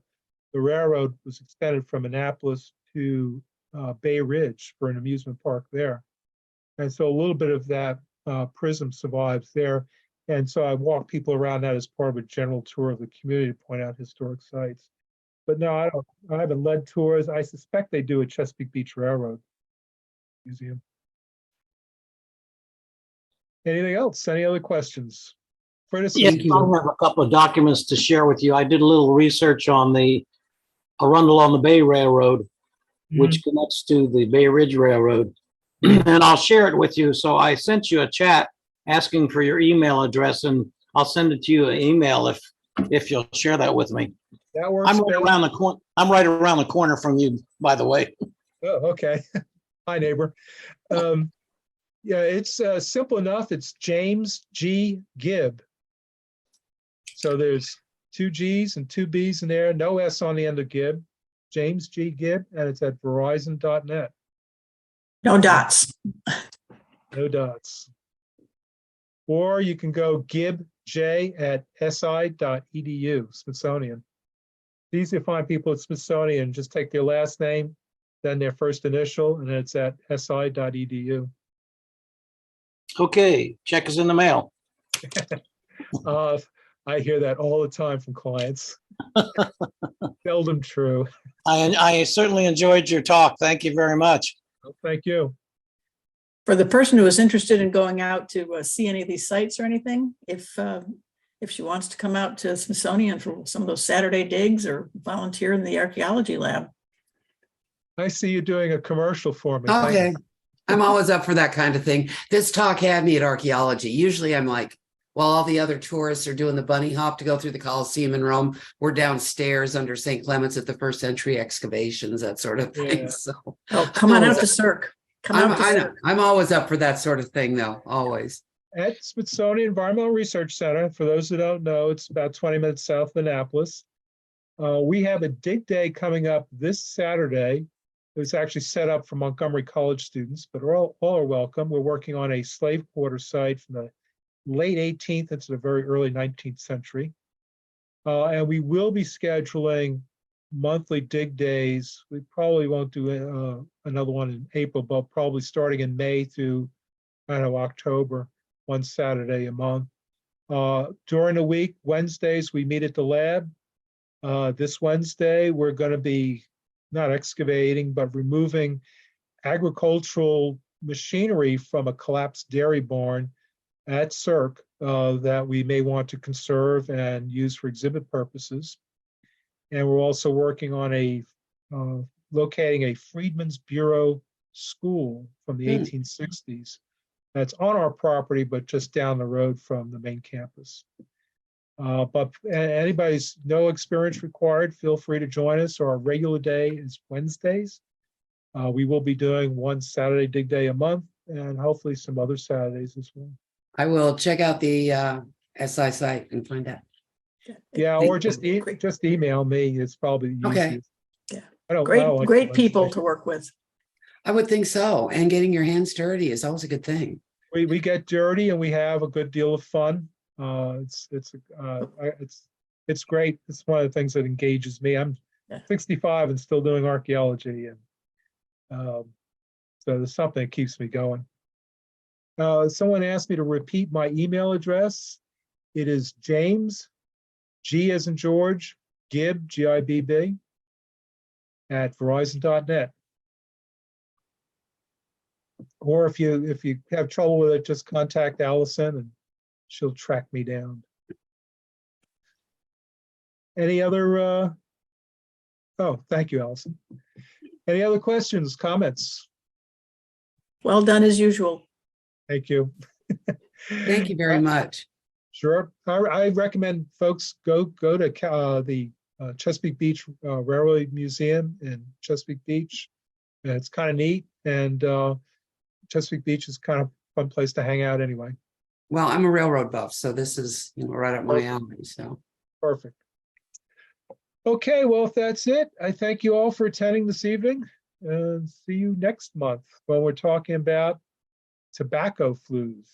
the railroad was extended from Annapolis to Bay Ridge for an amusement park there. And so a little bit of that prism survives there. And so I walk people around that as part of a general tour of the community to point out historic sites. But no, I haven't led tours. I suspect they do at Chesapeake Beach Railroad Museum. Anything else? Any other questions? Yes, I have a couple of documents to share with you. I did a little research on the Arundel on the Bay Railroad, which connects to the Bay Ridge Railroad, and I'll share it with you. So I sent you a chat asking for your email address, and I'll send it to you an email if you'll share that with me. That works. I'm right around the corner. I'm right around the corner from you, by the way. Oh, okay. Hi, neighbor. Yeah, it's simple enough. It's James G. Gibb. So there's 2 G's and 2 B's in there, no S on the end of Gibb. James G. Gibb, and it's at verizon.net. No dots. No dots. Or you can go gibbj@si.edu, Smithsonian. It's easy to find people at Smithsonian. Just take their last name, then their first initial, and it's at si.edu. Okay, check is in the mail. I hear that all the time from clients. Seldom true. I certainly enjoyed your talk. Thank you very much. Well, thank you. For the person who is interested in going out to see any of these sites or anything, if she wants to come out to Smithsonian for some of those Saturday digs or volunteer in the archaeology lab. I see you doing a commercial for me. Okay. I'm always up for that kind of thing. This talk had me at archaeology. Usually I'm like, while all the other tourists are doing the bunny hop to go through the Colosseum in Rome, we're downstairs under St. Clement's at the first century excavations, that sort of thing. Yeah. So Come on out to Cirque. I'm always up for that sort of thing, though, always. At Smithsonian Environmental Research Center, for those who don't know, it's about 20 minutes south of Annapolis. We have a dig day coming up this Saturday. It was actually set up for Montgomery College students, but all are welcome. We're working on a slave quarter site from the late 18th into the very early 19th century. And we will be scheduling monthly dig days. We probably won't do another one in April, but probably starting in May through kind of October, one Saturday a month. During the week, Wednesdays, we meet at the lab. This Wednesday, we're going to be not excavating, but removing agricultural machinery from a collapsed dairy barn at Cirque that we may want to conserve and use for exhibit purposes. And we're also working on locating a Freedmen's Bureau school from the 1860s. That's on our property, but just down the road from the main campus. But anybody's no experience required, feel free to join us. Our regular day is Wednesdays. We will be doing one Saturday dig day a month and hopefully some other Saturdays as well. I will check out the SI site and find out. Yeah, or just email me. It's probably the Okay. easiest. Yeah. I don't like Great the people website. to work with. I would think so. And getting your hands dirty is always a good thing. We get dirty and we have a good deal of fun. It's great. It's one of the things that engages me. I'm 65 and still doing archaeology, and so there's something that keeps me going. Someone asked me to repeat my email address. It is James, G as in George, Gibb, Gibb, at verizon.net. Or if you have trouble with it, just contact Allison and she'll track me down. Any other, oh, thank you, Allison. Any other questions, comments? Well done as usual. Thank you. Thank you very much. Sure. I recommend folks go to the Chesapeake Beach Railroad Museum in Chesapeake Beach. It's kind of neat, and Chesapeake Beach is kind of a fun place to hang out anyway. Well, I'm a railroad buff, so this is right up my alley. So Perfect. Okay, well, if that's it, I thank you all for attending this evening, and see you next month when we're talking about tobacco flues.